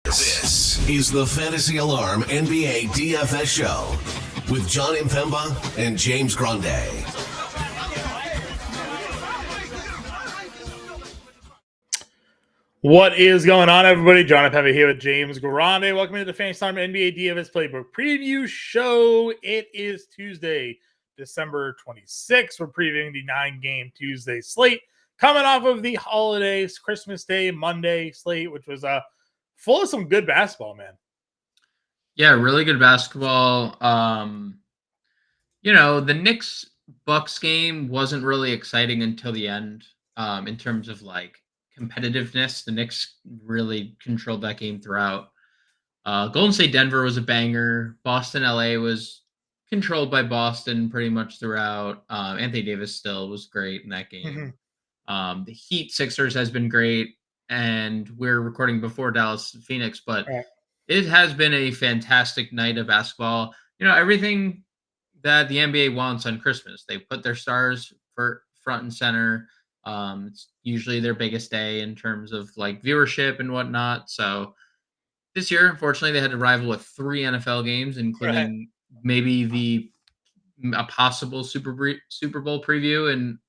This is the Fantasy Alarm NBA DFS show with Jon Impemba and James Grande. What is going on, everybody? Jon Impemba here with James Grande. Welcome to the Fantasy Alarm NBA DFS Playbook Preview Show. It is Tuesday, December 26th. We're previewing the 9-game Tuesday slate coming off of the holidays, Christmas Day, Monday slate, which was full of some good basketball, man. Yeah, really good basketball. The Knicks-Bucks game wasn't really exciting until the end. In terms of like competitiveness, the Knicks really controlled that game throughout. Golden State Denver was a banger. Boston LA was controlled by Boston pretty much throughout. Anthony Davis still was great in that game. The Heat Sixers has been great, and we're recording before Dallas Phoenix, but it has been a fantastic night of basketball. Everything that the NBA wants on Christmas. They put their stars for front and center. It's usually their biggest day in terms of like viewership and whatnot. So this year, unfortunately, they had to rival with 3 NFL games, including maybe a possible Super Bowl preview. And,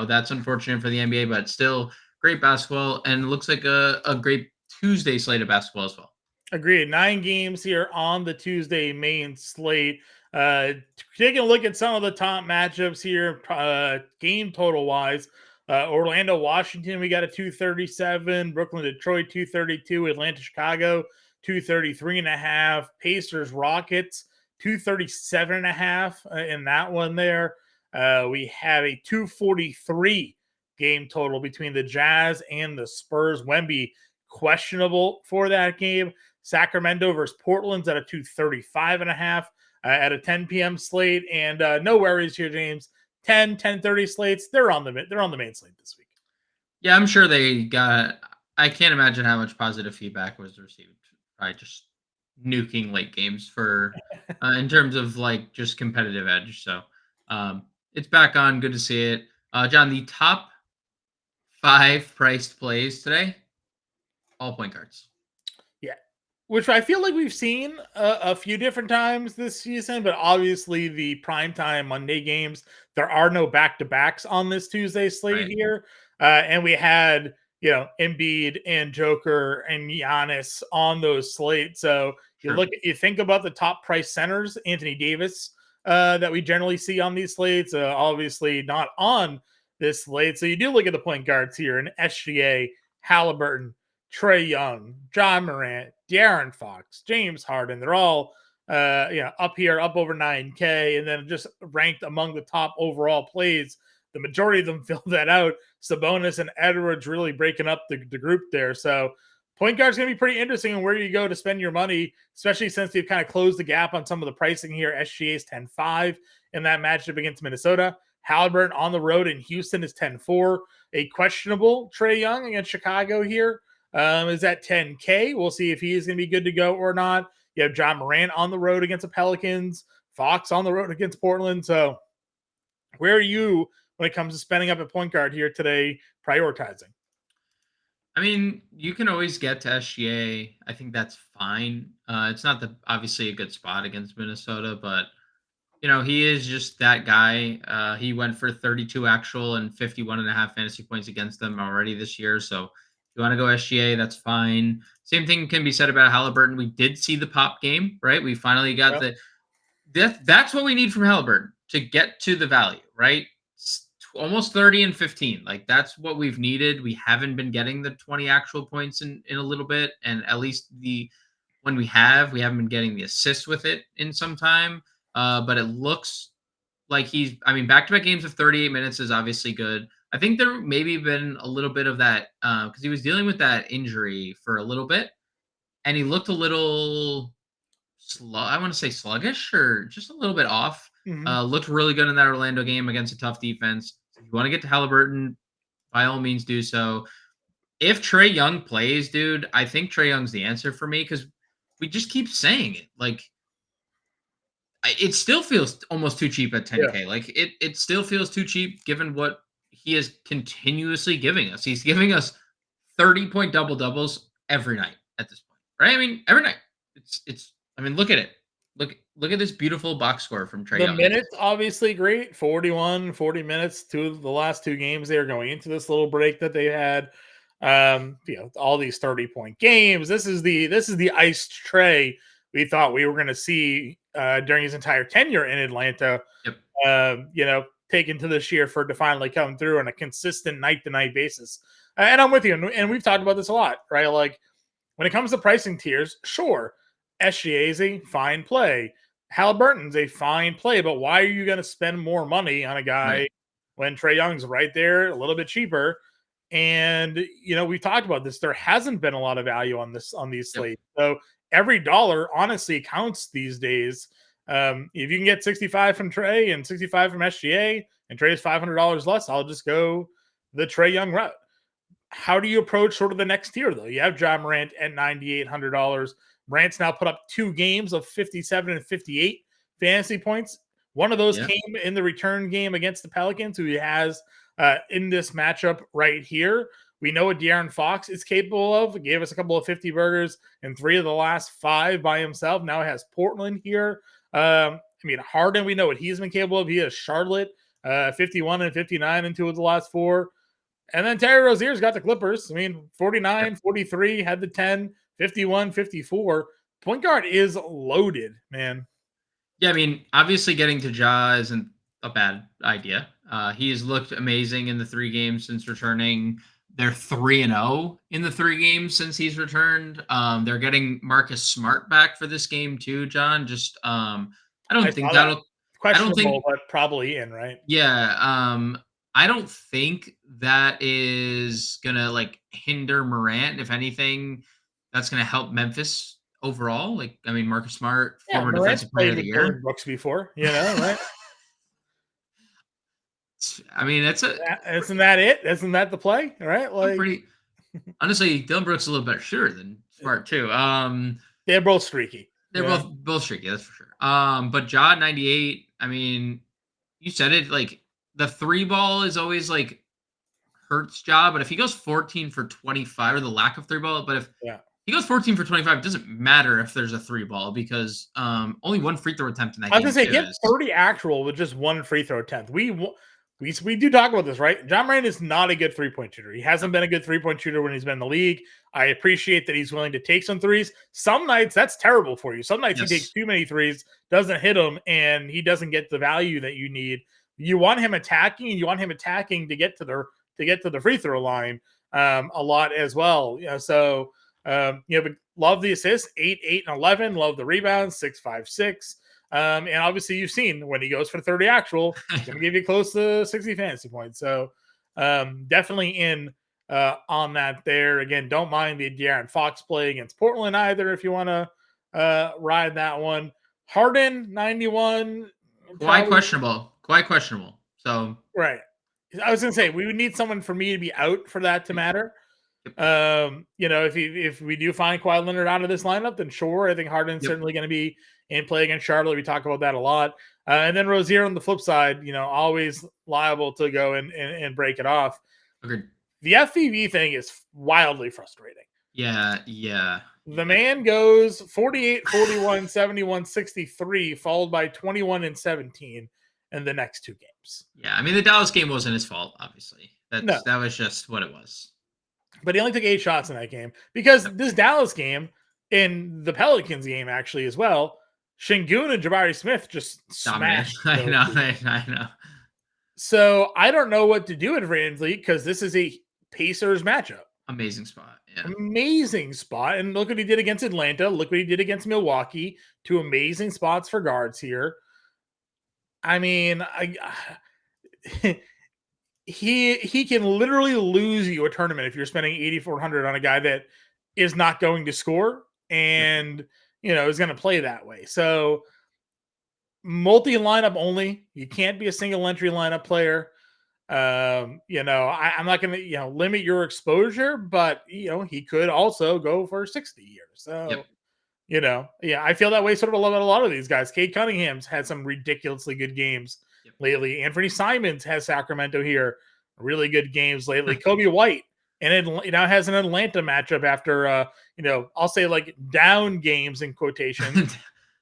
that's unfortunate for the NBA, but still great basketball. And it looks like a great Tuesday slate of basketball as well. Agreed. 9 games here on the Tuesday main slate. Taking a look at some of the top matchups here, game total wise. Orlando, Washington, we got a 237. Brooklyn, Detroit, 232. Atlanta, Chicago, 233.5. Pacers, Rockets, 237.5 in that one there. We have a 243 game total between the Jazz and the Spurs. Wemby questionable for that game. Sacramento versus Portland's at a 235.5 at a 10 p.m. slate. And no worries here, James. 10:30 slates. They're on the main slate this week. Yeah, I'm sure they got. I can't imagine how much positive feedback was received by just nuking late games for in terms of like just competitive edge. So it's back on. Good to see it. John, the top 5 priced plays today, all point guards. Yeah, which I feel like we've seen a few different times this season, but obviously the primetime Monday games, there are no back-to-backs on this Tuesday slate here. And we had, Embiid and Joker and Giannis on those slates. So you think about the top price centers, Anthony Davis, that we generally see on these slates, obviously not on this slate. So you do look at the point guards here in SGA, Halliburton, Trae Young, John Morant, De'Aaron Fox, James Harden. They're all up here, up over 9K, and then just ranked among the top overall plays. The majority of them fill that out. Sabonis and Edwards really breaking up the group there. So point guard's going to be pretty interesting on where you go to spend your money, especially since they've kind of closed the gap on some of the pricing here. SGA is 10.5 in that matchup against Minnesota. Halliburton on the road in Houston is 10.4. A questionable Trae Young against Chicago here is at 10K. We'll see if he is going to be good to go or not. You have John Morant on the road against the Pelicans, Fox on the road against Portland. So where are you when it comes to spending up at point guard here today, prioritizing? I mean, you can always get to SGA. I think that's fine. It's not obviously a good spot against Minnesota, but he is just that guy. He went for 32 actual and 51.5 fantasy points against them already this year. So if you want to go SGA, that's fine. Same thing can be said about Halliburton. We did see the pop game, right? We finally got that's what we need from Halliburton to get to the value, right? Almost 30 and 15. Like that's what we've needed. We haven't been getting the 20 actual points in a little bit. And at least when we haven't been getting the assist with it in some time. But it looks like back-to-back games of 38 minutes is obviously good. I think there maybe been a little bit of that because he was dealing with that injury for a little bit, and he looked a little I want to say sluggish or just a little bit off. Looked really good in that Orlando game against a tough defense. If you want to get to Halliburton, by all means do so. If Trae Young plays, dude, I think Trae Young's the answer for me because we just keep saying it. Like, it still feels almost too cheap at 10K. Yeah. Like it still feels too cheap given what he is continuously giving us. He's giving us 30-point double-doubles every night at this point, right? I mean, every night it's. I mean, look at it. Look at this beautiful box score from Trae The Young. minutes obviously great. 41, 40 minutes to the last two games they are going into this little break that they had. All these 30-point games. This is the iced Trae we thought we were going to see during his entire tenure in Atlanta. Yep. Taken to this year for it to finally come through on a consistent night-to-night basis. And I'm with you, and we've talked about this a lot, right? Like, when it comes to pricing tiers, sure, SGA is a fine play. Halliburton's a fine play, but why are you going to spend more money on a guy when Trae Young's right there, a little bit cheaper? And we've talked about this. There hasn't been a lot of value on these slates. So every dollar honestly counts these days. If you can get 65 from Trae and 65 from SGA, and Trae is $500 less, I'll just go the Trae Young route. How do you approach sort of the next tier, though? You have John Morant at $9,800. Morant's now put up 2 games of 57 and 58 fantasy points. One of those came in the return game against the Pelicans, who he has in this matchup right here. We know what De'Aaron Fox is capable of. He gave us a couple of 50 burgers in 3 of the last 5 by himself. Now he has Portland here. Harden, we know what he's been capable of. He has Charlotte, 51 and 59 in 2 of the last 4. And then Terry Rozier's got the Clippers. 49, 43, had the 10, 51, 54. Point guard is loaded, man. Yeah, obviously getting to Ja isn't a bad idea. He has looked amazing in the 3 games since returning. They're 3-0 in the 3 games since he's returned. They're getting Marcus Smart back for this game too, John. Just I don't think that'll questionable, but probably in, right? Yeah. I don't think that is gonna hinder Morant. If anything, that's gonna help Memphis overall. Marcus Smart, former defensive player of the year. Brooks before, right? Isn't that it? Isn't that the play? Right? Honestly, Dillon Brooks is a little better shooter than Smart too. They're both streaky. They're both streaky, that's for sure. But Ja 98, you said it, the 3 ball is always hurts Ja, but if he goes 14 for 25, or the lack of 3 ball, but if he goes 14 for 25, it doesn't matter if there's a 3 ball because only 1 free throw attempt in that game. I was going to say, get 30 actual with just 1 free throw attempt. We do talk about this, right? John Morant is not a good 3-point shooter. He hasn't been a good 3-point shooter when he's been in the league. I appreciate that he's willing to take some threes. Some nights, that's terrible for you. Some nights he takes too many threes, doesn't hit them, and he doesn't get the value that you need. You want him attacking, and you want him attacking to get to the free throw line a lot as well. But love the assists, 8, 8, and 11. Love the rebounds, 6, 5, 6. And obviously you've seen when he goes for 30 actual, he's going to give you close to 60 fantasy points. So definitely in on that there. Again, don't mind the De'Aaron Fox play against Portland either if you want to ride that one. Harden, 91. Quite questionable. So right. I was going to say, we would need someone for me to be out for that to matter. If we do find Kawhi Leonard out of this lineup, then sure, I think Harden's certainly going to be in play against Charlotte. We talk about that a lot. And then Rozier on the flip side, always liable to go and break it off. Agreed. The FVV thing is wildly frustrating. Yeah. The man goes 48, 41, 71, 63, followed by 21 and 17 in the next 2 games. Yeah, the Dallas game wasn't his fault, obviously. That was just what it was. But he only took 8 shots in that game because this Dallas game and the Pelicans game actually as well, Şengün and Jabari Smith just smashed. I know. So I don't know what to do at Ramsey because this is a Pacers matchup. Amazing spot. Yeah. Amazing spot. And look what he did against Atlanta. Look what he did against Milwaukee. 2 amazing spots for guards here. He can literally lose you a tournament if you're spending 8,400 on a guy that is not going to score and is going to play that way. So multi lineup only. You can't be a single entry lineup player. I'm not going to limit your exposure, but he could also go for 60 years. So I feel that way sort of about a lot of these guys. Cade Cunningham's had some ridiculously good games lately. Anthony Simons has Sacramento here. Really good games lately. Kobe White and it now has an Atlanta matchup after I'll say like down games in quotation.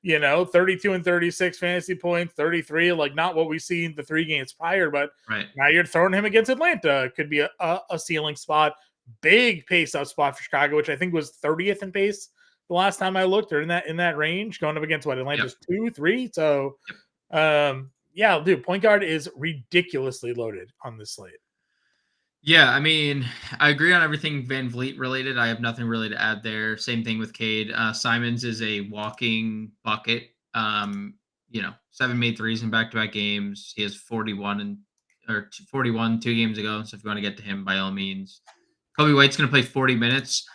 32 and 36 fantasy points, 33, like not what we see in the 3 games prior, but now you're throwing him against Atlanta. It could be a ceiling spot, big pace up spot for Chicago, which I think was 30th in pace the last time I looked, or in that range, going up against Atlanta's 2, 3. So, dude, point guard is ridiculously loaded on this slate. Yeah, I mean, I agree on everything Van Vliet related. I have nothing really to add there. Same thing with Cade. Simons is a walking bucket. 7 made threes in back-to-back games. He has 41 2 games ago. So if you want to get to him, by all means. Kobe White's going to play 40 minutes.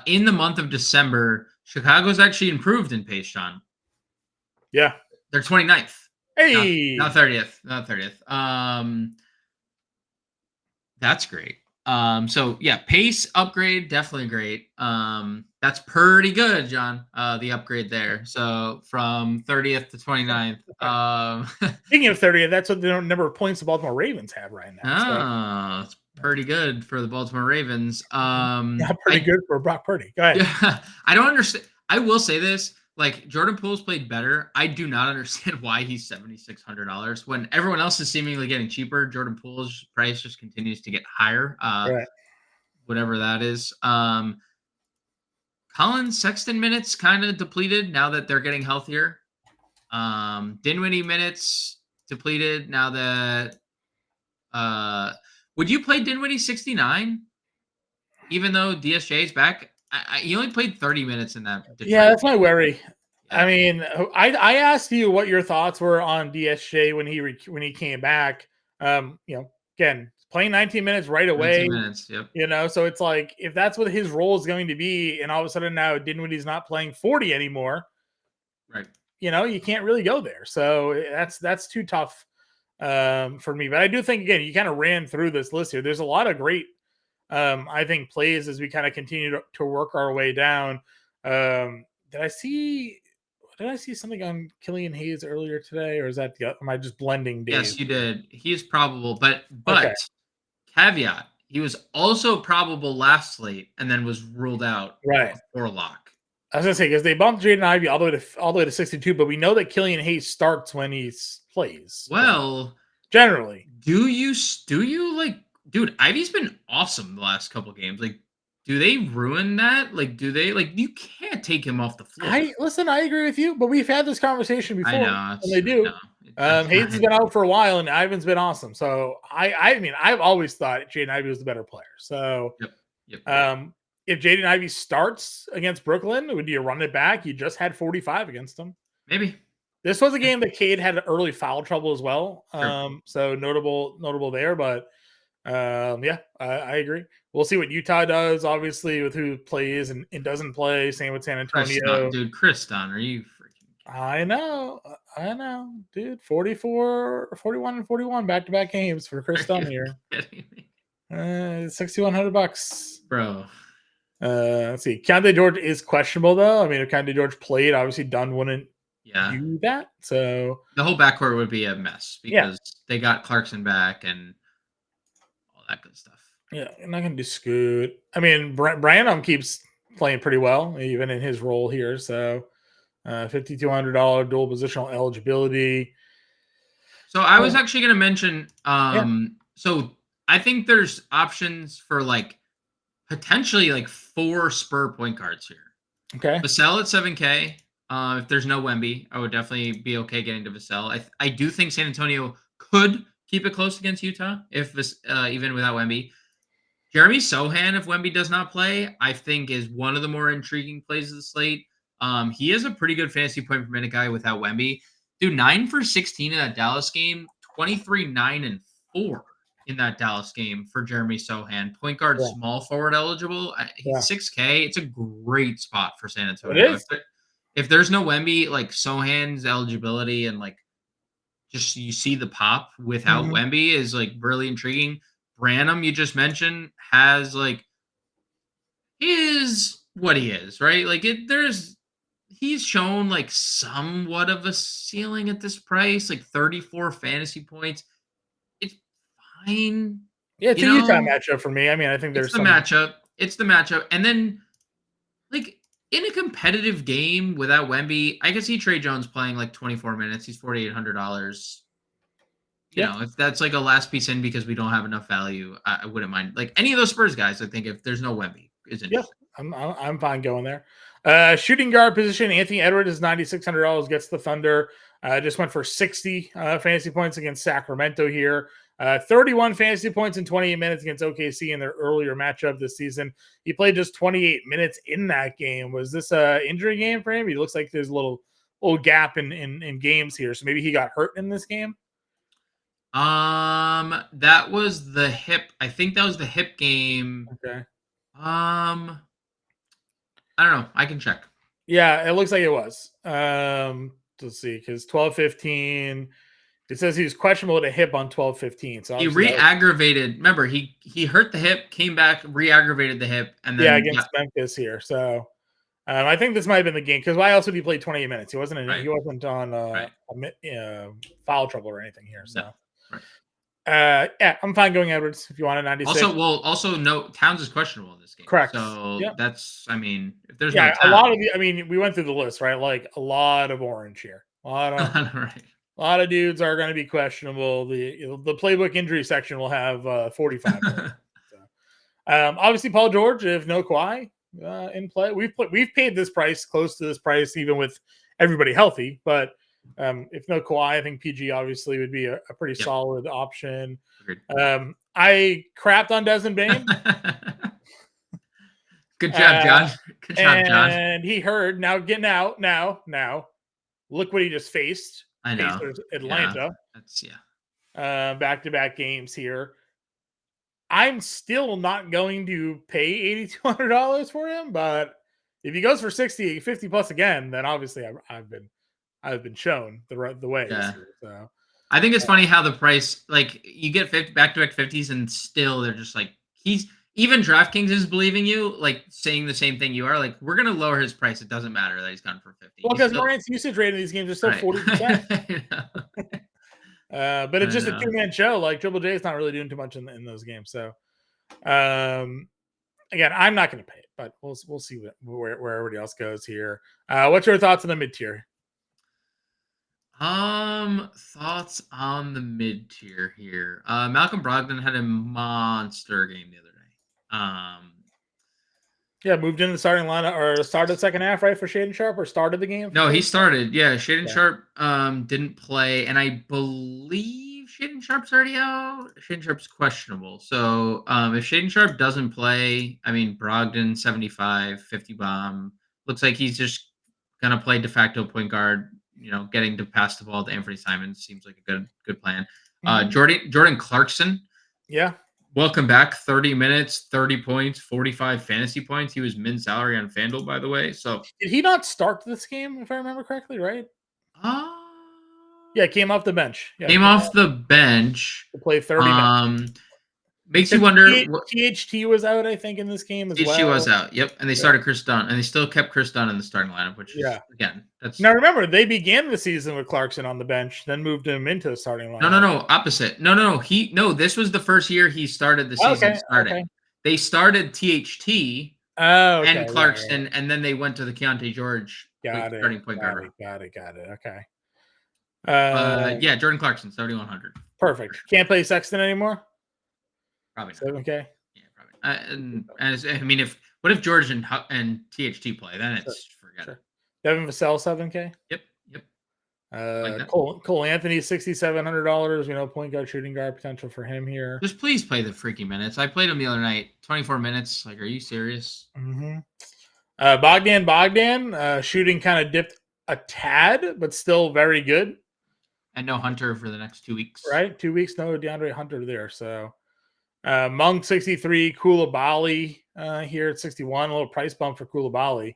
In the month of December, Chicago's actually improved in pace, John. Yeah. They're 29th. Hey! Not 30th. Not 30th. That's great. Pace upgrade, definitely great. That's pretty good, John. The upgrade there. So from 30th to 29th. Speaking of 30th, that's what the number of points the Baltimore Ravens have right now. It's pretty good for the Baltimore Ravens. Pretty good for Brock Purdy. Go ahead. Yeah, I don't understand. I will say this. Like, Jordan Poole's played better. I do not understand why he's $7,600 when everyone else is seemingly getting cheaper. Jordan Poole's price just continues to get higher. Whatever that is. Colin Sexton minutes kind of depleted now that they're getting healthier. Dinwiddie minutes depleted now that would you play Dinwiddie 69 even though DSJ is back? He only played 30 minits in that. Yeah, that's my worry. Yeah. I mean, I asked you what your thoughts were on DSJ when he came back. Again, playing 19 minutes right away. 19 minutes, yep. So it's like if that's what his role is going to be, and all of a sudden now Dinwiddie's not playing 40 anymore, right? You can't really go there. So that's too tough for me. But I do think again, you kind of ran through this list here. There's a lot of great. I think plays as we kind of continue to work our way down. Did I see something on Killian Hayes earlier today, or is that am I just blending days? Yes, you did. He is probable, but okay. Caveat: he was also probable last slate and then was ruled out for lock. I was gonna say because they bumped Jaden Ivey all the way to 62, but we know that Killian Hayes starts when he plays. Well, generally, do you like? Dude, Ivy's been awesome the last couple games. Like, do they ruin that? Like, do they you can't take him off the floor? I agree with you, but we've had this conversation before. I know. And they do. Hayes has been out for a while, and Ivan's been awesome. So I mean, I've always thought Jaden Ivey was the better player. So yep. If Jaden Ivey starts against Brooklyn, would you run it back? You just had 45 against them. Maybe. This was a game that Cade had early foul trouble as well. Sure. So notable there, but. I agree. We'll see what Utah does, obviously, with who plays and doesn't play. Same with San Antonio. Chris Dunn, are you freaking? I know, dude. 41 and 41 back-to-back games for Chris Dunn here. $6,100, bro. Let's see. Kente George is questionable though. I mean, if Kente George played, obviously Dunn wouldn't do that. So the whole backcourt would be a mess because they got Clarkson back and that good stuff. Yeah, I'm not going to do Scoot. I mean, Branham keeps playing pretty well, even in his role here. So, $5,200 dual positional eligibility. So I was actually going to mention. So I think there's options for potentially 4 Spur point guards here. Okay. Vassell at 7K. If there's no Wemby, I would definitely be okay getting to Vassell. I do think San Antonio could keep it close against Utah if even without Wemby. Jeremy Sohan, if Wemby does not play, I think is one of the more intriguing plays of the slate. He is a pretty good fantasy point per minute guy without Wemby. Dude, 9 for 16 in that Dallas game, 23, 9, and 4 in that Dallas game for Jeremy Sohan. Point guard, small forward eligible. He's 6K. It's a great spot for San Antonio. If there's no Wemby, Sohan's eligibility and just you see the pop without Wemby is really intriguing. Branham, you just mentioned, has is what he is, right? He's shown somewhat of a ceiling at this price, 34 fantasy points. It's fine. Yeah, it's a Utah matchup for me. I mean, I think there's It's the matchup. And then, like, in a competitive game without Wemby, I can see Trey Jones playing like 24 minutes. He's $4,800. You know, if that's like a last piece in because we don't have enough value, I wouldn't mind. Like any of those Spurs guys, I think if there's no Wemby, is interesting. Yeah, I'm fine going there. Shooting guard position, Anthony Edwards is $9,600, gets the Thunder. Just went for 60 fantasy points against Sacramento here. 31 fantasy points in 28 minutes against OKC in their earlier matchup this season. He played just 28 minutes in that game. Was this an injury game for him? He looks like there's a little gap in games here. So maybe he got hurt in this game. That was the hip. I think that was the hip game. Okay. I don't know. I can check. Yeah, it looks like it was. Let's see, because 12-15. It says he was questionable with a hip on 12-15. So he re-aggravated. Remember, he hurt the hip, came back, re-aggravated the hip, and then against Memphis here. So I think this might have been the game because why else would he play 28 minutes? He wasn't he wasn't on foul trouble or anything here. So yeah, I'm fine going Edwards if you want a 96. Also note Towns is questionable in this game. Correct. So that's if there's no Towns, a lot of we went through the list, right? Like a lot of orange here. A lot of A lot of dudes are going to be questionable. The playbook injury section will have 45. So, obviously, Paul George, if no Kawhi in play, we've paid this price close to this price, even with everybody healthy. But if no Kawhi, I think PG obviously would be a pretty solid option. I crapped on Desmond Bane. Good job, John. Good job, John. And he heard. Now getting out. Now, look what he just faced. I know. Pacers, Atlanta. That's back-to-back games here. I'm still not going to pay $8,200 for him, but if he goes for 60, 50 plus again, then obviously I've been shown the way. Yeah. So I think it's funny how the price, like you get back-to-back 50s, and still they're just like even DraftKings is believing you, like saying the same thing you are. Like, we're going to lower his price. It doesn't matter that he's gone for 50. Well, because Morant's usage rate in these games is still 40%. But it's just a two-man show. Like, Triple J is not really doing too much in those games. So, again, I'm not going to pay it, but we'll see where everybody else goes here. What's your thoughts on the mid-tier? Thoughts on the mid-tier here. Malcolm Brogdon had a monster game the other day. Moved into the starting lineup or started the second half, right, for Shaedon Sharpe, or started the game? No, he started. Yeah, Shaedon Sharpe didn't play, and I believe Shaedon Sharpe's already out. Shaedon Sharpe's questionable. So if Shaedon Sharpe doesn't play, I mean, Brogdon 75, 50 bomb. Looks like he's just gonna play de facto point guard. You know, getting to pass the ball to Anthony Simons seems like a good plan. Jordan Clarkson. Yeah. Welcome back. 30 minutes, 30 points, 45 fantasy points. He was min salary on FanDuel, by the way. So did he not start this game, if I remember correctly, right? Came off the bench. Came off the bench. To play 30 minutes. Makes you wonder. THT was out, I think, in this game as well. THT was out. Yep, and they started Chris Dunn, and they still kept Chris Dunn in the starting lineup, which is again, that's now. Remember, they began the season with Clarkson on the bench, then moved him into the starting lineup. No, opposite. No. This was the first year he started the season. They started THT and Clarkson, and then they went to the Keontae George starting point guard. Got it. Okay. Jordan Clarkson, 7,100. Perfect. Can't play Sexton anymore. Probably not. Okay. Yeah, probably. What if George and THT play? Then it's forget it. Devin Vassell, 7K. Yep. Cole Anthony, $6,700. Point guard, shooting guard potential for him here. Just please play the freaking minutes. I played him the other night. 24 minutes. Like, are you serious? Mm-hmm. Bogdan, shooting kind of dipped a tad, but still very good. And no Hunter for the next 2 weeks. Right, 2 weeks. No DeAndre Hunter there. So. Monk 63, Koulibaly here at 61. A little price bump for Koulibaly.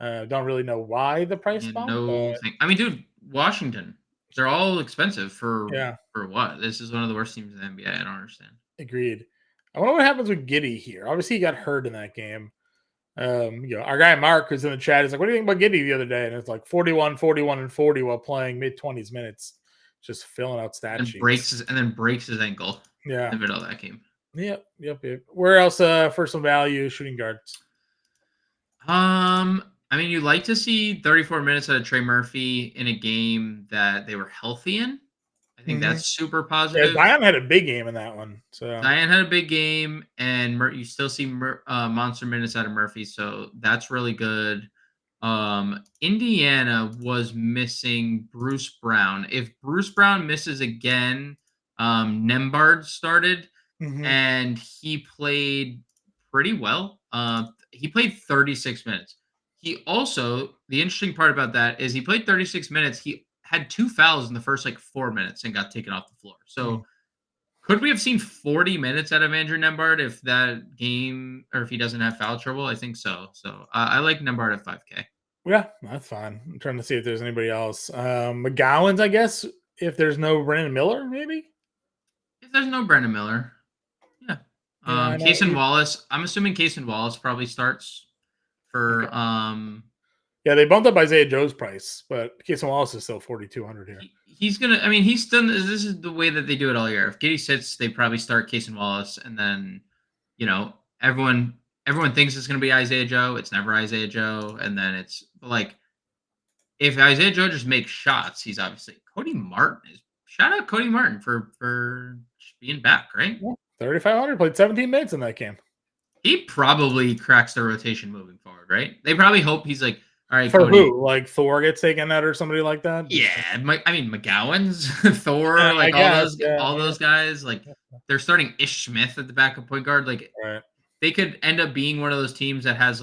Don't really know why the price bump. I mean, dude, Washington. They're all expensive for what? This is one of the worst teams in the NBA. I don't understand. Agreed. I wonder what happens with Giddey here. Obviously, he got hurt in that game. Our guy Mark who's in the chat is like, "What do you think about Giddey the other day?" And it's like 41, 41, and 40 while playing mid-20s minutes, just filling out stat sheets. Breaks his ankle. Yeah, in the middle of that game. Yep. Where else for some value shooting guards? I mean, you like to see 34 minutes out of Trey Murphy in a game that they were healthy in. I think that's super Yeah, positive. Zion had a big game in that one. So Zion had a big game, and you still see monster minutes out of Murphy, so that's really good. Indiana was missing Bruce Brown. If Bruce Brown misses again, Nembhard started, and he played pretty well. He played 36 minutes. He also, the interesting part about that is he played 36 minutes. He had 2 fouls in the first 4 minutes and got taken off the floor. So could we have seen 40 minutes out of Andrew Nembhard if that game, or if he doesn't have foul trouble? I think so. So I like Nembhard at 5K. yeah, that's fine. I'm trying to see if there's anybody else. McGowan's, I guess, if there's no Brandon Miller, maybe. If there's no Brandon Miller, yeah. Cason Wallace. I'm assuming Cason Wallace probably starts for. Yeah, they bumped up Isaiah Joe's price, but Cason Wallace is still 4,200 here. He's gonna. I mean, he's done. This is the way that they do it all year. If Giddey sits, they probably start Cason Wallace, and then, everyone thinks it's gonna be Isaiah Joe. It's never Isaiah Joe, and then it's like, if Isaiah Joe just makes shots, he's obviously Cody Martin is. Shout out Cody Martin for being back, right? Yeah, 3,500, played 17 minutes in that game. He probably cracks the rotation moving forward, right? They probably hope he's like, all right, for Cody. Who? Like Thor gets taken out or somebody like that? Yeah, I mean McGowan's, Thor, all those guys. Like they're starting Ish Smith at the backup point guard. Like they could end up being one of those teams that has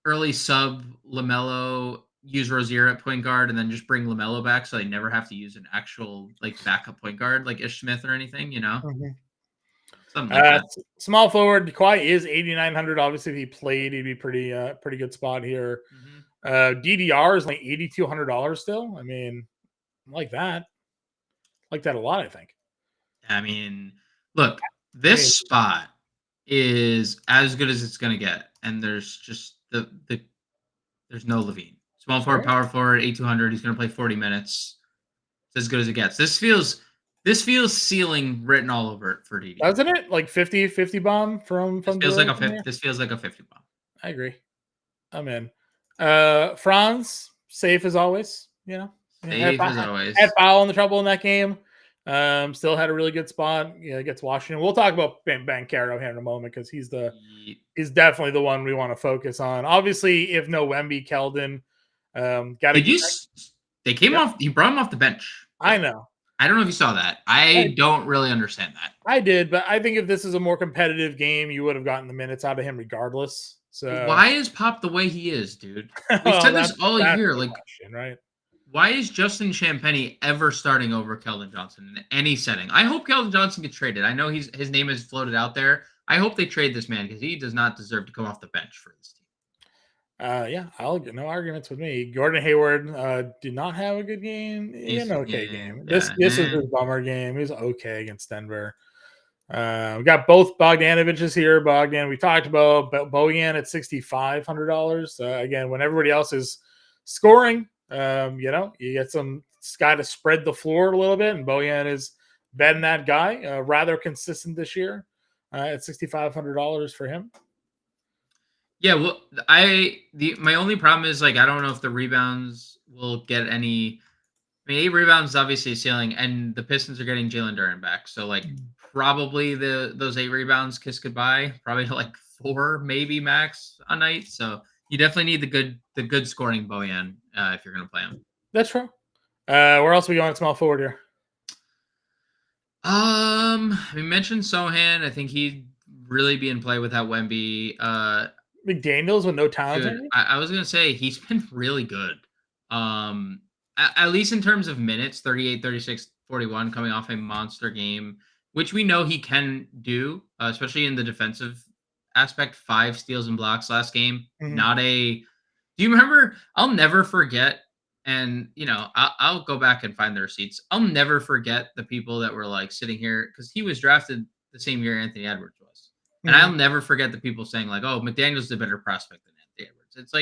early sub LaMelo, use Rozier at point guard, and then just bring LaMelo back, so they never have to use an actual backup point guard like Ish Smith or anything. Something like that. Small forward Kawhi is 8,900. Obviously, if he played, he'd be pretty good spot here. DDR is like $8,200 still. I mean, I like that a lot. I think. I mean, look, this spot is as good as it's gonna get, and there's just there's no Levine. Small forward, power forward, 8,200. He's gonna play 40 minutes. It's as good as it gets. This feels ceiling written all over it for DD. Doesn't it? Like 50 bomb from this feels like a 50. This feels like a 50 bomb. I agree. I'm in. Franz, safe as always. Safe as always. Had foul in the trouble in that game. Still had a really good spot. Against Washington. We'll talk about Banchero here in a moment because he's definitely the one we want to focus on. Obviously, if no Wemby, Keldon, they came off. You brought him off the bench. I know. I don't know if you saw that. I don't really understand that. I did, but I think if this is a more competitive game, you would have gotten the minutes out of him regardless. So why is Pop the way he is, dude? We've said this all year. Right? Why is Justin Champagnie ever starting over Keldon Johnson in any setting? I hope Keldon Johnson gets traded. I know his name is floated out there. I hope they trade this man because he does not deserve to come off the bench for this team. I'll get no arguments with me. Gordon Hayward did not have a good game. He's an okay game. This is his bummer game. He was okay against Denver. We got both Bogdanoviches here. Bogdan, we talked about Bojan at $6,500. Again, when everybody else is scoring, you get some guy to spread the floor a little bit, and Bojan has been that guy, rather consistent this year at $6,500 for him. Yeah, well, my only problem is I don't know if the rebounds will get any. I mean, 8 rebounds is obviously a ceiling, and the Pistons are getting Jalen Duren back, so probably those 8 rebounds kiss goodbye. Probably to 4 maybe max a night. So you definitely need the good scoring Bojan if you're gonna play him. That's true. Where else are we going small forward here? We mentioned Sohan. I think he'd really be in play without Wemby. McDaniels with no talent. I was gonna say he's been really good. At least in terms of minutes, 38, 36, 41, coming off a monster game, which we know he can do, especially in the defensive aspect. 5 steals and blocks last game. Do you remember? I'll never forget. And I'll go back and find the receipts. I'll never forget the people that were sitting here because he was drafted the same year Anthony Edwards was. And I'll never forget the people saying oh, McDaniel's the better prospect than Anthony Edwards. It's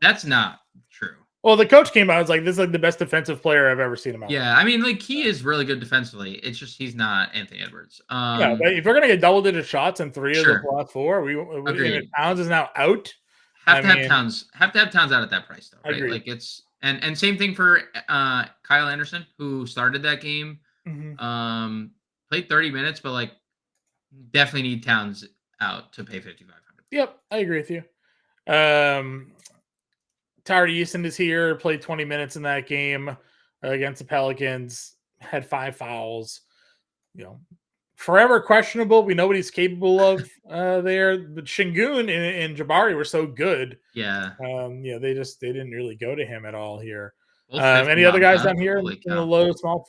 that's not true. Well, the coach came out and was like, "This is like the best defensive player I've ever seen in my life." Yeah, I mean, like he is really good defensively. It's just he's not Anthony Edwards. Yeah, but if we're gonna get double-digit shots in 3 of the Sure. last 4, and if Agreed. Towns is now out, Have to have Towns. Have to have Towns out at that price, though, right? Agreed. Like it's and same thing for Kyle Anderson, who started that game. Played 30 minutes, but like definitely need Towns out to pay 5,500. Yep, I agree with you. Tyler Easton is here, played 20 minutes in that game against the Pelicans, had 5 fouls. Forever questionable. We know what he's capable of there. But Şengün and Jabari were so good. Yeah. They didn't really go to him at all here. Any other guys down here in the low, small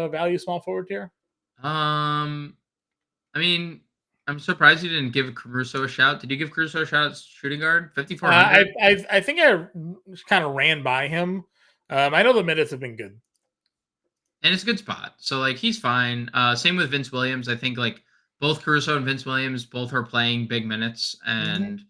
value, small forward tier? I mean, I'm surprised you didn't give Caruso a shout. Did you give Caruso a shout at shooting guard? 5,400? I think I kind of ran by him. I know the minutes have been good. And it's a good spot. So, like, he's fine. Same with Vince Williams. I think, like, both Caruso and Vince Williams both are playing big minutes and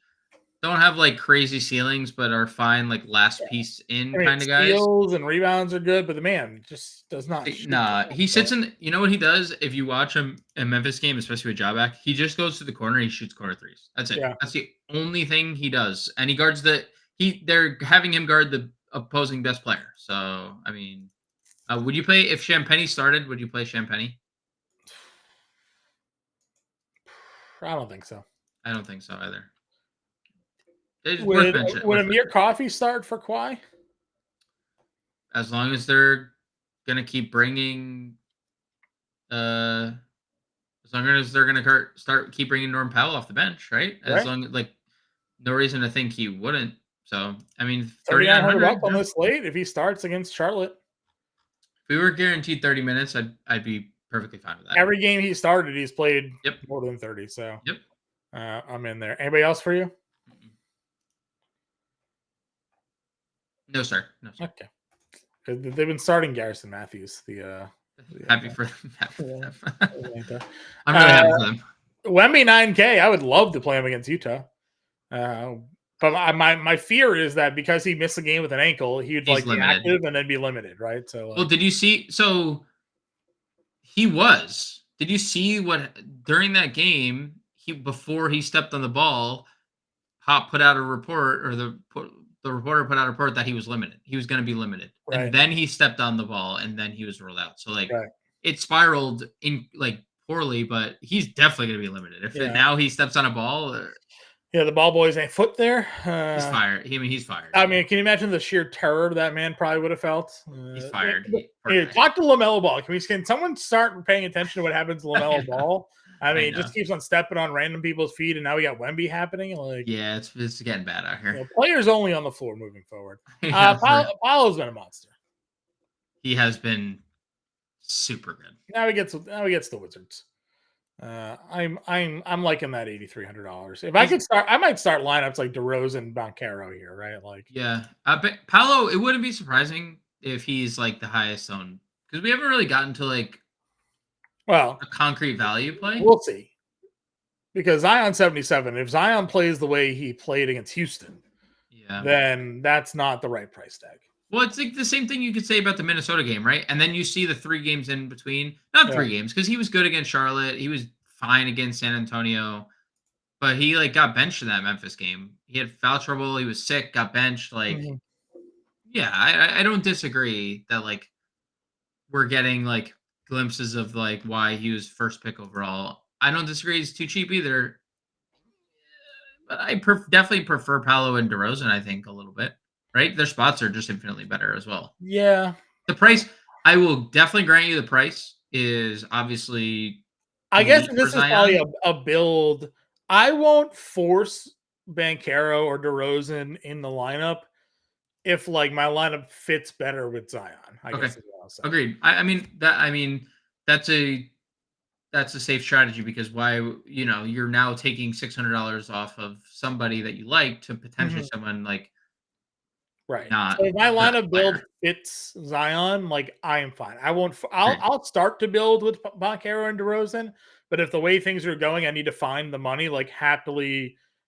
don't have, like, crazy ceilings, but are fine, like, last piece in kind of guys. Steals and rebounds are good, but the man just does not. He sits in. You know what he does? If you watch him in Memphis game, especially with Jabback, he just goes to the corner. He shoots corner threes. That's it. Yeah. That's the only thing he does, and he guards they're having him guard the opposing best player. So I mean, would you play if Champagny started? Would you play Champagny? I don't think so. I don't think so either. Would Amir Coffey start for Kawhi? As long as they're gonna keep bringing, as long as they're gonna keep bringing Norm Powell off the bench, right? As long as no reason to think he wouldn't. So I mean, $3,900 on this slate if he starts against Charlotte. If we were guaranteed 30 minutes, I'd be perfectly fine with that. Every game he started, he's played more than 30. So I'm in there. Anybody else for you? No, sir. Okay. Because they've been starting Garrison Matthews. Happy for them. I'm really happy for them. Wemby 9K. I would love to play him against Utah. But my fear is that because he missed a game with an ankle, he would be active and then be limited, right? So well, did you see? So he was. Did you see what during that game? Before he stepped on the ball, Pop put out a report, or the reporter put out a report that he was limited. He was going to be limited, and then he stepped on the ball, and then he was ruled out. So it spiraled in poorly, but he's definitely going to be limited. If now he steps on a ball. The ball boy's a foot there. He's fired. He's fired. I mean, can you imagine the sheer terror that man probably would have felt? He's fired. Talk to LaMelo Ball. Can someone start paying attention to what happens to LaMelo Ball? I mean, he just keeps on stepping on random people's feet, and now we got Wemby happening. It's getting bad out here. Players only on the floor moving forward. Paolo's been a monster. He has been super good. Now he gets the Wizards. I'm liking that $8,300. If I could start, I might start lineups like DeRozan, Banchero here, right? But Paolo, it wouldn't be surprising if he's like the highest owned, because we haven't really gotten to a concrete value play. We'll see. Because Zion 77, if Zion plays the way he played against Houston, then that's not the right price tag. Well, it's like the same thing you could say about the Minnesota game, right? And then you see the 3 games in between. Not 3 games, because he was good against Charlotte. He was fine against San Antonio. But he got benched in that Memphis game. He had foul trouble. He was sick, got benched. I don't disagree that we're getting glimpses of why he was first pick overall. I don't disagree he's too cheap either. But I definitely prefer Paolo and DeRozan, I think, a little bit. Right? Their spots are just infinitely better as well. Yeah. The price, I will definitely grant you the price is obviously. I guess this is probably a build. I won't force Banchero or DeRozan in the lineup if my lineup fits better with Zion. I guess. Agreed. I mean that's a safe strategy, because you're now taking $600 off of somebody that you like to potentially someone right. So if my lineup build fits Zion, I am fine. I'll start to build with Banchero and DeRozan, but if the way things are going, I need to find the money,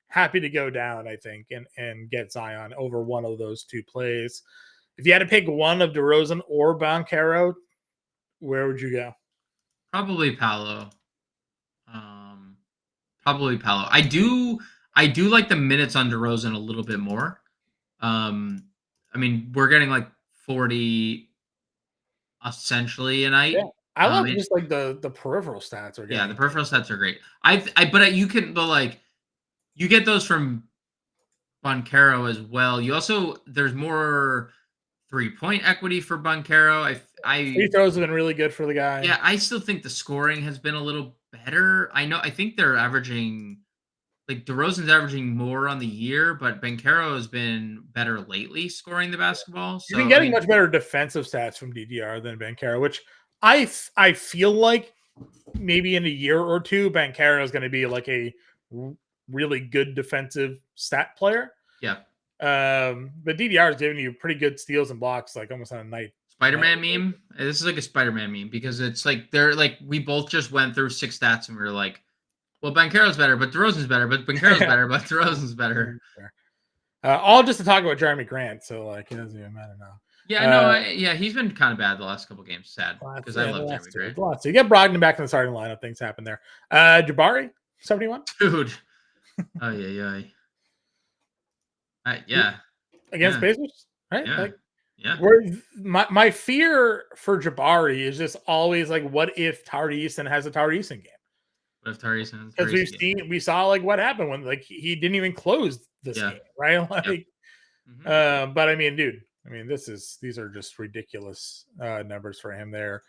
happy to go down, I think, and get Zion over one of those 2 plays. If you had to pick one of DeRozan or Banchero, where would you go? Probably Paolo. Probably Paolo. I do like the minutes on DeRozan a little bit more. I mean, we're getting like 40 essentially a night. Yeah. I love just like the peripheral stats are getting. Yeah, the peripheral stats are great. But you get those from Banchero as well. You also there's more 3-point equity for Banchero. Free throws have been really good for the guy. Yeah, I still think the scoring has been a little better. I think they're averaging like DeRozan's averaging more on the year, but Banchero has been better lately scoring the basketball. So you've been getting much better defensive stats from DDR than Banchero, which I feel like maybe in a year or two, Banchero is going to be like a really good defensive stat player. Yeah. But DDR is giving you pretty good steals and blocks, like almost on a night. Spider-Man meme. This is like a Spider-Man meme because it's like they're like we both just went through 6 stats and we were like, well, Banchero's better, but DeRozan's better, but Banchero's better, but DeRozan's better. All just to talk about Jeremy Grant, so like it doesn't even matter now. Yeah, he's been kind of bad the last couple games. Sad because I love Jeremy Grant. So you get Brogdon back in the starting lineup. Things happen there. Jabari, 71. Dude. Oh yeah. Yeah. Against Pacers, right? Yeah. Like, yeah. Where my fear for Jabari is just always like, what if Tari Eason has a Tari Eason game? What if Tari Eason? Because we saw like what happened when like he didn't even close this game, right? Like, but I mean, dude, these are just ridiculous numbers for him there.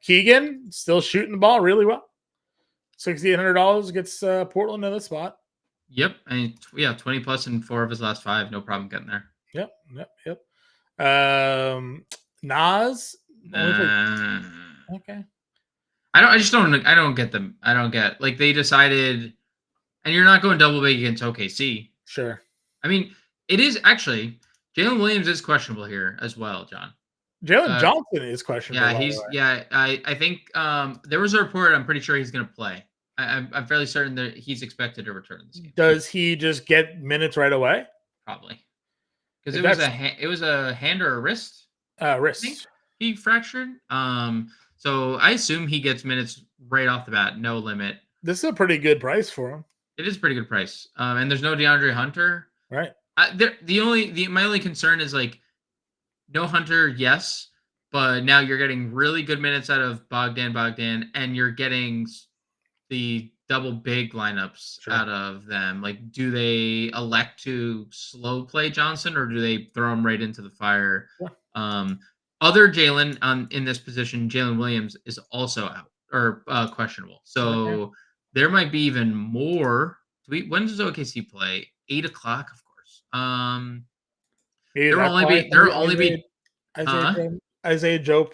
Keegan still shooting the ball really well. $6,800 gets Portland in the spot. Yep, and 20 plus in 4 of his last 5, no problem getting there. Yep. Nas. Okay. I don't get them. I don't get like they decided, and you're not going double big against OKC. Sure. I mean, it is actually Jalen Williams is questionable here as well, John. Jalen Johnson is questionable. Yeah, I think there was a report. I'm pretty sure he's going to play. I'm fairly certain that he's expected to return this game. Does he just get minutes right away? Probably, because it was a hand or a wrist. Wrist. He fractured. So I assume he gets minutes right off the bat, no limit. This is a pretty good price for him. It is a pretty good price. And there's no DeAndre Hunter. Right. My only concern is like no Hunter, yes, but now you're getting really good minutes out of Bogdan, and you're getting the double big lineups out of them. Like, do they elect to slow play Johnson or do they throw him right into the fire? Yeah. Other Jalen in this position, Jalen Williams is also out or questionable. So there might be even more. When does OKC play? 8 o'clock, of course. There will only be Isaiah Joe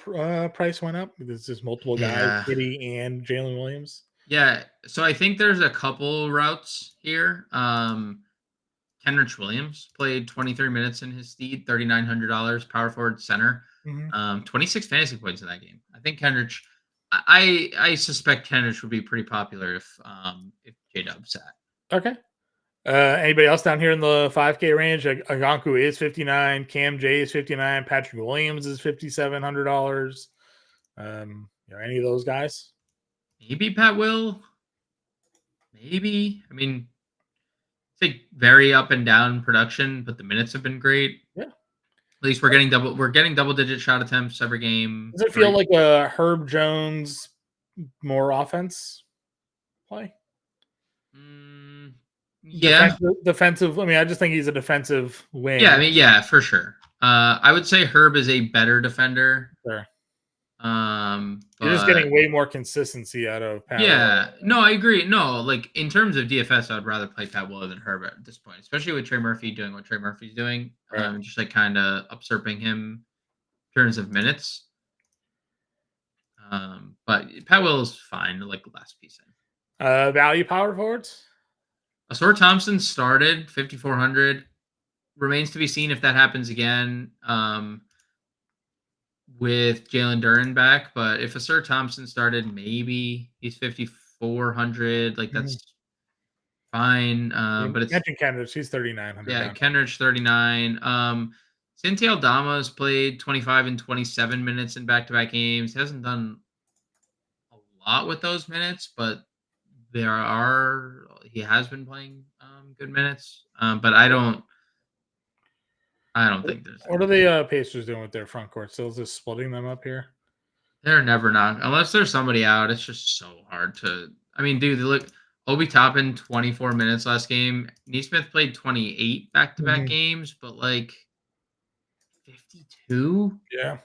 price went up. There's just multiple guys, Kitty and Jalen Williams. Yeah, so I think there's a couple routes here. Kenrich Williams played 23 minutes in his steed, $3,900, power forward center. 26 fantasy points in that game. I think Kenrich. I suspect Kenrich would be pretty popular if J-Dub sat. Okay. Anybody else down here in the 5K range? Aganku is 59. Cam J is 59. Patrick Williams is $5,700. Any of those guys? Maybe Pat Will. Maybe. I mean, it's like very up and down production, but the minutes have been great. Yeah. At least we're getting double digit shot attempts every game. Does it feel like a Herb Jones more offense play? Yeah. Defensive. I mean, I just think he's a defensive wing. Yeah, I mean, yeah, for sure. I would say Herb is a better defender. Sure. You're just getting way more consistency out of Pat. Yeah, no, I agree. No, like in terms of DFS, I'd rather play Pat Will than Herb at this point, especially with Trey Murphy doing what Trey Murphy's doing. Right. Just like kind of usurping him in terms of minutes. But Pat Will is fine, like last piece in. Value power forwards. Asor Thompson started 5,400. Remains to be seen if that happens again. With Jalen Duren back, but if Asur Thompson started, maybe he's 5,400. Like that's fine. But it's mentioned Kenrich, he's 3,900. Yeah, Kenrich 39. Santi Aldama's played 25 and 27 minutes in back-to-back games. He hasn't done a lot with those minutes, but he has been playing good minutes. But I don't think there's What are the Pacers doing with their front court? Still just splitting them up here? they're never not unless there's somebody out. It's just so hard to. I mean, dude, look, Obi Toppin 24 minutes last game. Neesmith played 28 back-to-back games, but like 52. Yeah.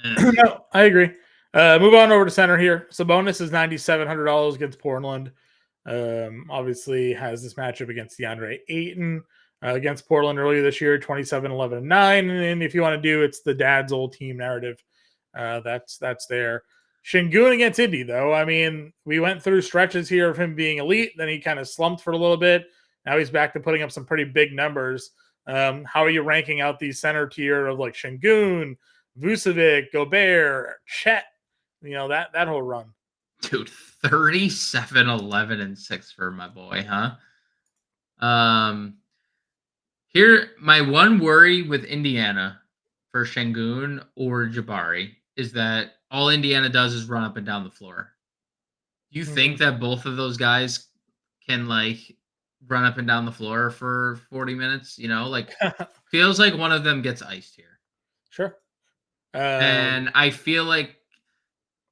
No, I agree. Move on over to center here. Sabonis is $9,700 against Portland. Obviously has this matchup against DeAndre Ayton against Portland earlier this year, 27, 11, and 9. And if you want to do, it's the dad's old team narrative. That's there. Şengün against Indy, though. I mean, we went through stretches here of him being elite. Then he kind of slumped for a little bit. Now he's back to putting up some pretty big numbers. How are you ranking out the center tier of like Şengün, Vucevic, Gobert, Chet? You know, that whole run. Dude, 37, 11, and 6 for my boy, huh? Here, my one worry with Indiana for Şengün or Jabari is that all Indiana does is run up and down the floor. Do you think that both of those guys can like run up and down the floor for 40 minutes? You know, like feels like one of them gets iced here. Sure. And I feel like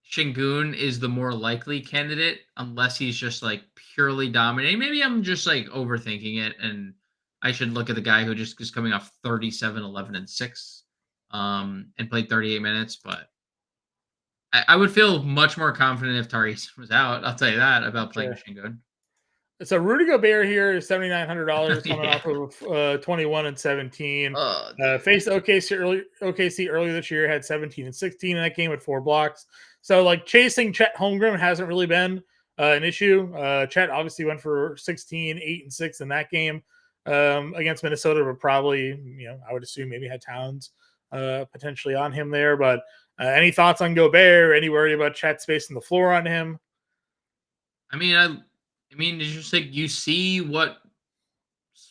Şengün is the more likely candidate unless he's just like purely dominating. Maybe I'm just like overthinking it and I should look at the guy who just is coming off 37, 11, and 6 and played 38 minutes. But I would feel much more confident if Tyrese was out. I'll tell you that about playing Şengün. So Rudy Gobert here is $7,900 coming off of 21 and 17. Faced OKC earlier this year, had 17 and 16 in that game with 4 blocks. So like chasing Chet Holmgren hasn't really been an issue. Chet obviously went for 16, 8 and 6 in that game against Minnesota, but probably, you know, I would assume maybe had Towns potentially on him there. But any thoughts on Gobert? Any worry about Chet spacing the floor on him? I mean, it's just like you see what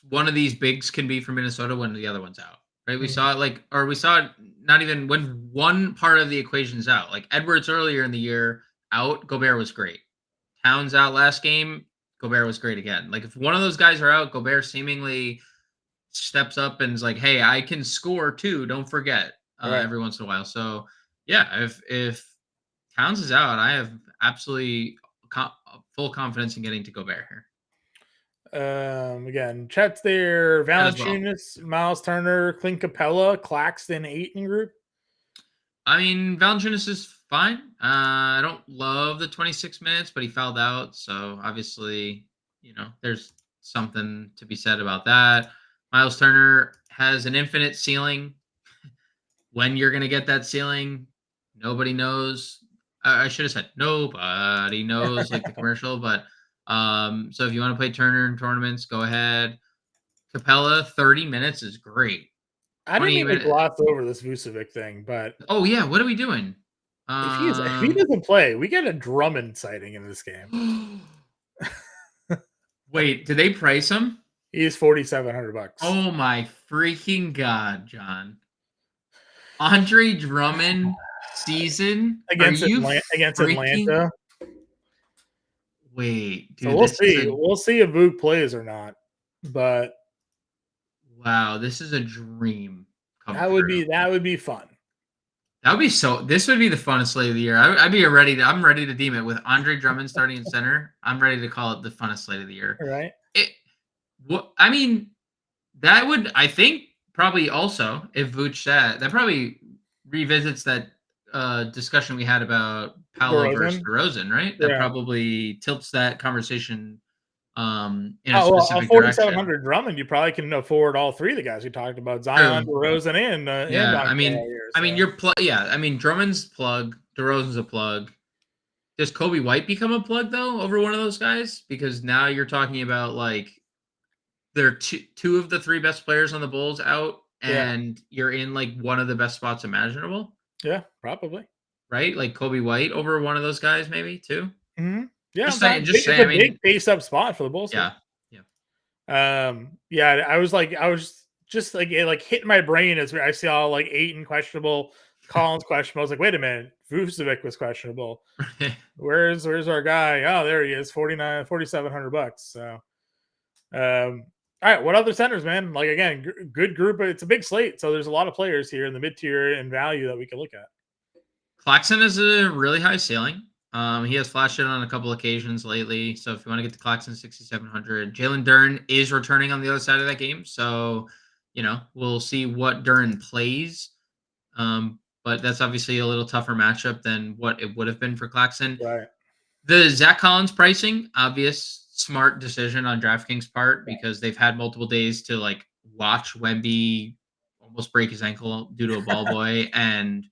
one of these bigs can be for Minnesota when the other one's out, right? We saw it not even when one part of the equation's out. Like Edwards earlier in the year out, Gobert was great. Towns out last game, Gobert was great again. Like if one of those guys are out, Gobert seemingly steps up and is like, "Hey, I can score too. Don't forget." Every once in a while. So yeah, if Towns is out, I have absolutely full confidence in getting to Gobert here. Again, Chet's there, Valanciunas, well. Miles Turner, Clint Capella, Claxton, Ayton group. I mean, Valanciunas is fine. I don't love the 26 minutes, but he fouled out. So obviously, you know, there's something to be said about that. Miles Turner has an infinite ceiling. When you're going to get that ceiling, nobody knows. I should have said nobody knows, like the commercial. But so if you want to play Turner in tournaments, go ahead. Capella, 30 minutes is great. I didn't even gloss over this Vucevic thing, but oh yeah, what are we doing? If he doesn't play, we get a Drummond sighting in this game. Wait, did they price him? He's $4,700. Oh my freaking god, John! Andre Drummond season against Atlanta. Wait, dude, so we'll see. We'll see if Vuk plays or not. But wow, this is a dream. That would be fun. That would be this would be the funnest slate of the year. I'm ready to deem it with Andre Drummond starting in center. I'm ready to call it the funnest slate of the year. Right. I mean, that would, I think, probably also, if Vooch sat, that probably revisits that discussion we had about Paolo versus DeRozan, right? That probably tilts that conversation in a specific direction. 4,700 Drummond, you probably can afford all three of the guys we talked about: Zion, DeRozan, and Drummond's plug, DeRozan's a plug. Does Kobe White become a plug though over one of those guys? Because now you're talking about like they're two of the three best players on the Bulls out, and you're in like one of the best spots imaginable. Yeah, probably. Right, like Kobe White over one of those guys, maybe too. Mm-hmm. Yeah, just saying. I mean, big face up spot for the Bulls. Yeah. I was just like it hit my brain as I saw like Ayton questionable, Collins questionable. I was like, wait a minute, Vucevic was questionable. Where's our guy? Oh, there he is, $4,700. So, all right, what other centers, man? Like again, good group. It's a big slate, so there's a lot of players here in the mid tier and value that we can look at. Claxton is a really high ceiling. He has flashed it on a couple occasions lately. So if you want to get to Claxton 6,700, Jalen Duren is returning on the other side of that game. So, we'll see what Duren plays. But that's obviously a little tougher matchup than what it would have been for Claxton. Right. The Zach Collins pricing, obvious, smart decision on DraftKings part because they've had multiple days to like watch Wemby almost break his ankle due to a ball boy. And,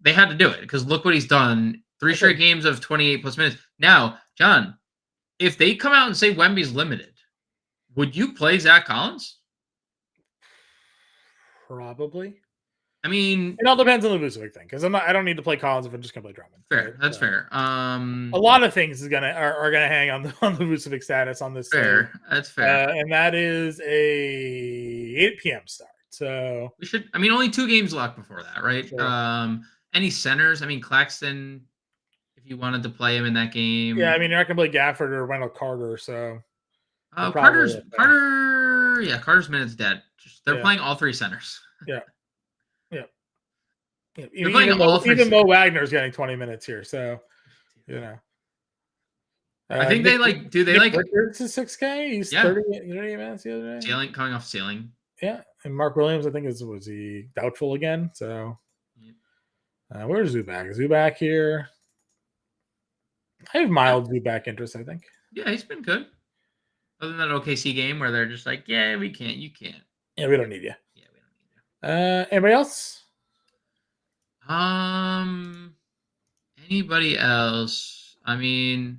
they had to do it because look what he's done. 3 straight games of 28 plus minutes. Now, John, if they come out and say Wemby's limited, would you play Zach Collins? Probably. I mean, it all depends on the Vucevic thing because I don't need to play Collins if I'm just gonna play Drummond. Fair, right? That's fair. A lot of things are gonna hang on the Vucevic status on this. Fair, that's fair. And that is a 8 p.m. start. So we should. I mean, only 2 games left before that, right? Sure. Any centers? I mean, Claxton, if you wanted to play him in that game. Yeah, I mean, you're not gonna play Gafford or Wendell Carter, so. Carter's minute's dead. They're playing all 3 centers. Yeah. Even Mo Wagner's getting 20 minutes here, so I think they do they like Richards is 6K. He's 30 minutes the other day. Ceiling coming off ceiling. Yeah, and Mark Williams, I think was he doubtful again? So where's Zubac? Zubac here. I have mild Zubac interest, I think. Yeah, he's been good. Other than that OKC game where they're just like, yeah, we can't, you can't. Yeah, we don't need you. Yeah, we don't need you. Anybody else? Anybody else? I mean,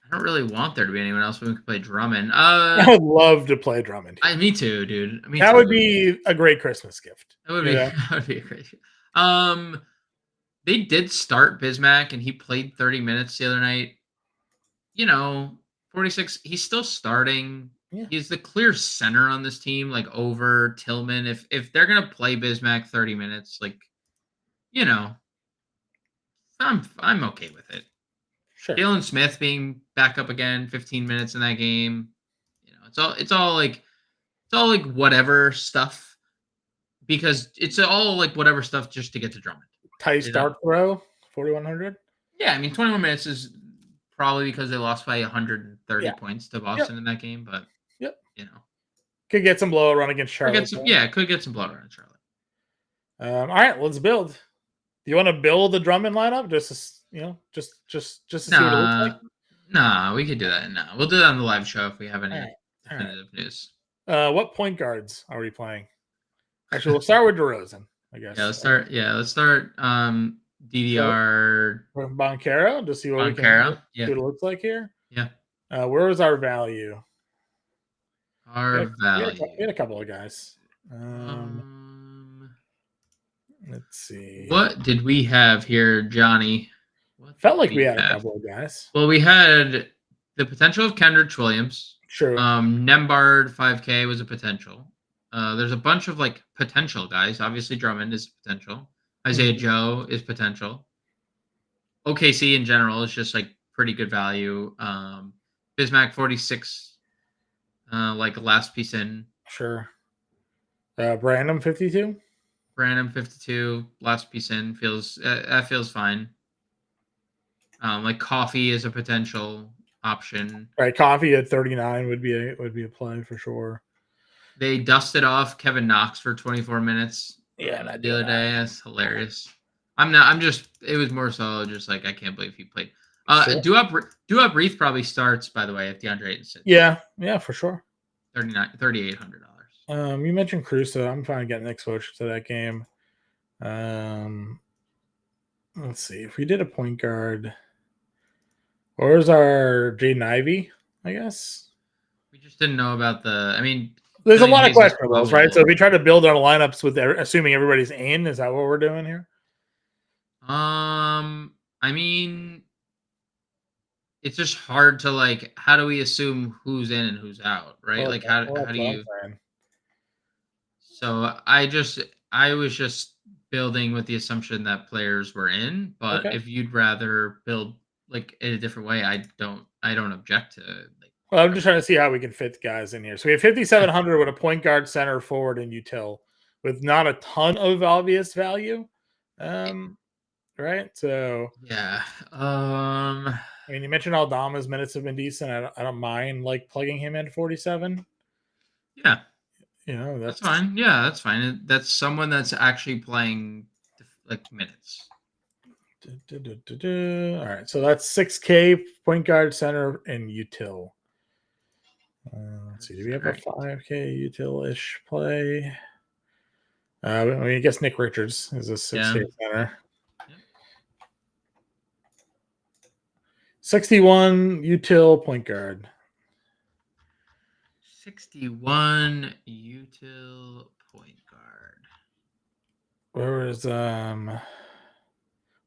I don't really want there to be anyone else when we could play Drummond. I would love to play Drummond. Me too, dude. That would be a great Christmas gift. That would be a great gift. They did start Bismack and he played 30 minutes the other night. 46. He's still starting. Yeah. He's the clear center on this team, like over Tillman. If they're gonna play Bismack 30 minutes, like, I'm okay with it. Sure. Jalen Smith being back up again, 15 minutes in that game. It's all like whatever stuff because it's all like whatever stuff just to get to Drummond. Tice Dark Throw, 4,100. Yeah, I mean 21 minutes is probably because they lost by 130 points to Boston in that game, but could get some blowout run against Charlotte. Could get some blowout run in Charlotte. All right, let's build. Do you want to build the Drummond lineup? Just to see what it looks like? Nah, we could do that. No, we'll do that on the live show if we have any definitive news. What point guards are we playing? Actually, we'll start with DeRozan, I guess. Let's start DDR Boncaro to see what what it looks like here. Yeah. Where was our value? We had a couple of guys. Let's see. What did we have here, Johnny? Felt like we had a couple of guys. Well, we had the potential of Kendrick Williams. Sure. Nembhard 5K was a potential. There's a bunch of like potential guys. Obviously, Drummond is potential. Isaiah Joe is potential. OKC in general is just like pretty good value. Bismack 46, like last piece in. Sure. Brandon 52. Brandon 52, last piece in feels fine. Like Coffee is a potential option. Right, Coffee at 39 would be a play for sure. They dusted off Kevin Knox for 24 minutes. Yeah, the other day. That's hilarious. It was more so just like I can't believe he played. Duop Reef probably starts, by the way, if DeAndre Ayton sits. Yeah, for sure. $3,800. You mentioned Caruso. I'm trying to get an exposure to that game. Let's see if we did a point guard. Where's our Jaden Ivey? I guess we just didn't know about there's a lot of questionables, right? So if we try to build our lineups with assuming everybody's in, is that what we're doing here? It's just hard to how do we assume who's in and who's out, right? How do you? So I was just building with the assumption that players were in, but Okay. if you'd rather build like in a different way, I don't object to like Well, I'm just trying to see how we can fit guys in here. So we have 5,700 with a point guard, center, forward, and util, with not a ton of obvious value. Right. So yeah. I mean, you mentioned Aldama's minutes have been decent. I don't mind like plugging him in 47. Yeah. That's fine. Yeah, that's fine. That's someone that's actually playing like minutes. All right, so that's 6K point guard, center, and util. Let's see. Do we have a 5K util-ish play? I guess Nick Richards is a 6K center. Yep. 61 util point guard. 61 util point guard. Where is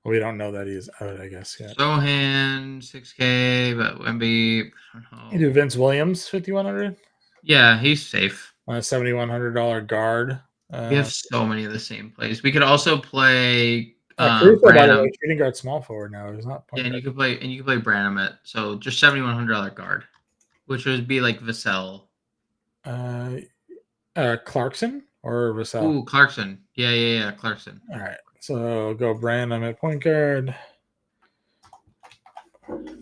we don't know that he's out, I guess, yet. Sohan 6K, but Wemby, I don't know. You do Vince Williams 5,100. Yeah, he's safe. On a $7,100 guard. We have so many of the same plays. We could also play Caruso, by the way, shooting guard, small forward now. He's not. Yeah, and you could play Branham at so just $7,100 guard, which would be like Vassell. Clarkson or Vassell? Ooh, Clarkson. Yeah, Clarkson. All right, so go Branham at point guard, and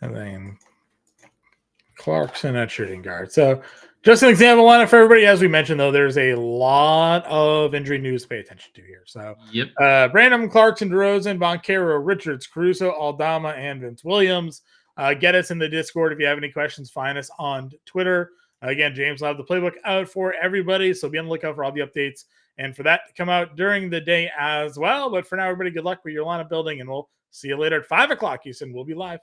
then Clarkson at shooting guard. So just an example lineup for everybody. As we mentioned, though, there's a lot of injury news to pay attention to here. So yep. Branham, Clarkson, DeRozan, Boncaro, Richards, Caruso, Aldama, and Vince Williams. Get us in the Discord if you have any questions. Find us on Twitter. Again, James will have the playbook out for everybody, so be on the lookout for all the updates and for that to come out during the day as well. But for now, everybody, good luck with your lineup building, and we'll see you later at 5 o'clock. Houston, we'll be live.